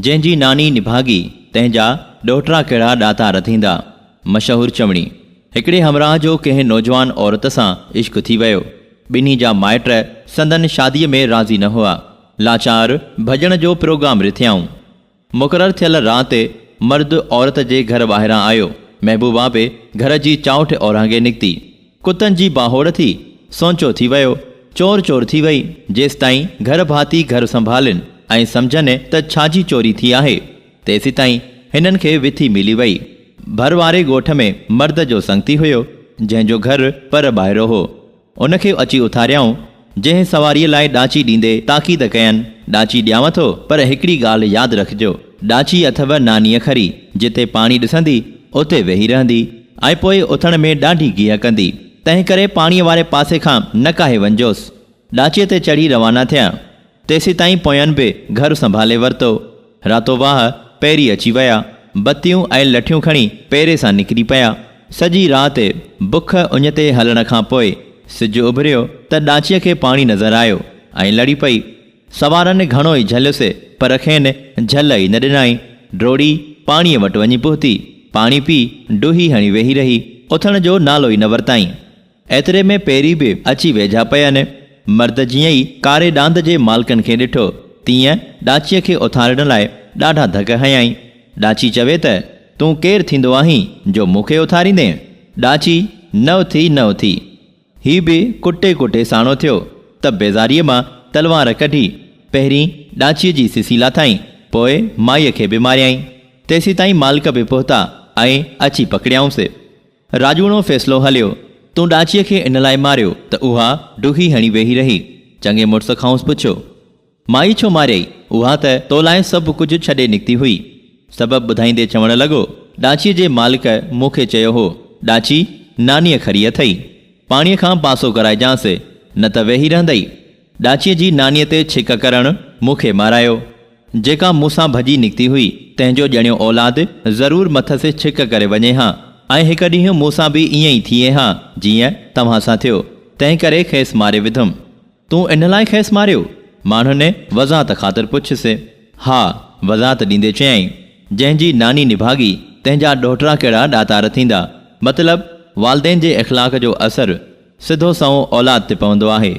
जंहिंजी नानी निभागी तंहिंजा ॾोहिटरा कहिड़ा ॾातार थींदा। मशहूर चवणी। हिकिड़े हमराह जो कंहिं नौजवान औरत सां इश्क थी वियो। ॿिन्ही जा माइट संदन शादीअ में राज़ी न हुआ। लाचार भॼण जो प्रोग्राम रिथियाऊं। मुक़ररु थियल राति मर्द औरत जे घर ॿाहिरां आयो। महबूबा बि घर जी चाउठ ओरांगे निकिती। कुतनि जी बाहोड़ थी। सोचो थी वियो। चोर चोर थी वई। जेसि ताईं घर भाती घर संभालिन ऐं सम्झनि त छाजी चोरी थी आहे, तेसि ताईं हिननि खे विथी मिली वई। भर वारे ॻोठ में मर्द जो संगती हुयो, जंहिंजो घर पर ॿाहिरो हो। उनखे अची उथारियाऊं। जंहिं सवारीअ लाइ ॾाची ॾींदे ताक़ीद कयनि, ॾाची ॾियांव थो, पर हिकिड़ी ॻाल्हि यादि रखिजो, ॾाची अथव नानीअ खरी। जिते पाणी ॾिसंदी उते वेही रहंदी ऐं पोइ उथण में ॾाढी गिह कंदी। तंहिं करे पाणीअ वारे पासे खां न काहे वञिजोसि। ॾाचीअ ते चढ़ी रवाना थिया। तेसि ताईं पोयनि बि घर संभाले वरितो। रातो वाह पहिरीं अची विया। बतियूं ऐं लठियूं खणी पेरे सां निकिरी पिया। सॼी राति बुख उञ ते हलण खां पोइ सिजु उभरियो त ॾाचीअ खे पाणी नज़र आयो ऐं लड़ी पई। सवारनि घणो ई झलियुसि, पर खेनि झल ई न ॾिनाई। ड्रोड़ी पाणीअ वटि वञी पहुती। पाणी पी डुही हणी वेही रही। उथण जो नालो ई न वरिताई। एतिरे में पहिरीं बि अची वेझा पियनि। मर्द जीअं ई कारे डांद जे मालिकनि खे ॾिठो, तीअं ॾाचीअ खे उथारण लाइ ॾाढा धक हयाईं। ॾाची चवे त तूं केरु थींदो आहीं जो मूंखे उथारींदे? ॾाची न उथी न उथी। ही बि कुटे कुटे साणो थियो त बेज़ारीअ मां तलवार कढी पहिरीं ॾाचीअ जी सिसी लाथाईं, पोइ माईअ खे बि मारियाईं। तेसि ताईं मालिक बि पहुता ऐं अची पकड़ियाऊंसि। राजूणो फ़ैसिलो हलियो। तूं ॾाचीअ खे इन लाइ मारियो त उहा डुही हणी वेही रही। चङे मुड़ुस खांसि पुछियो, माई छो मारियई? उहा त तो लाइ सभु कुझु छॾे निकिती हुई। सबबु ॿुधाईंदे चवणु लॻो, ॾाचीअ जे मालिक मूंखे चयो हो, ॾाची नानीअ खरी अथई, पाणीअ खां पासो कराइजांसि, न त वेही रहंदई। ॾाचीअ जी नानीअ ते छिक करणु मूंखे मारायो। जेका मूंसां भॼी निकिती हुई, तंहिंजो ॼणियो औलाद ज़रूरु मथसि छिक करे वञे हा, ऐं हिकु ॾींहुं मूंसां बि ईअं ई थिए हा जीअं तव्हां सां थियो। तंहिं करे खेसि मारे विधुमि। तूं इन लाइ खेसि मारियो? माण्हुनि वज़ाहत ख़ातिर पुछियसि। हा, वज़ाहत ॾींदे चयाईं, जंहिंजी नानी निभागी तंहिंजा ॾोहिटरा कहिड़ा ॾातार थींदा। मतिलबु वालदेन जे इख़लाक़ जो असरु सिधो संओं औलाद ते पवंदो आहे।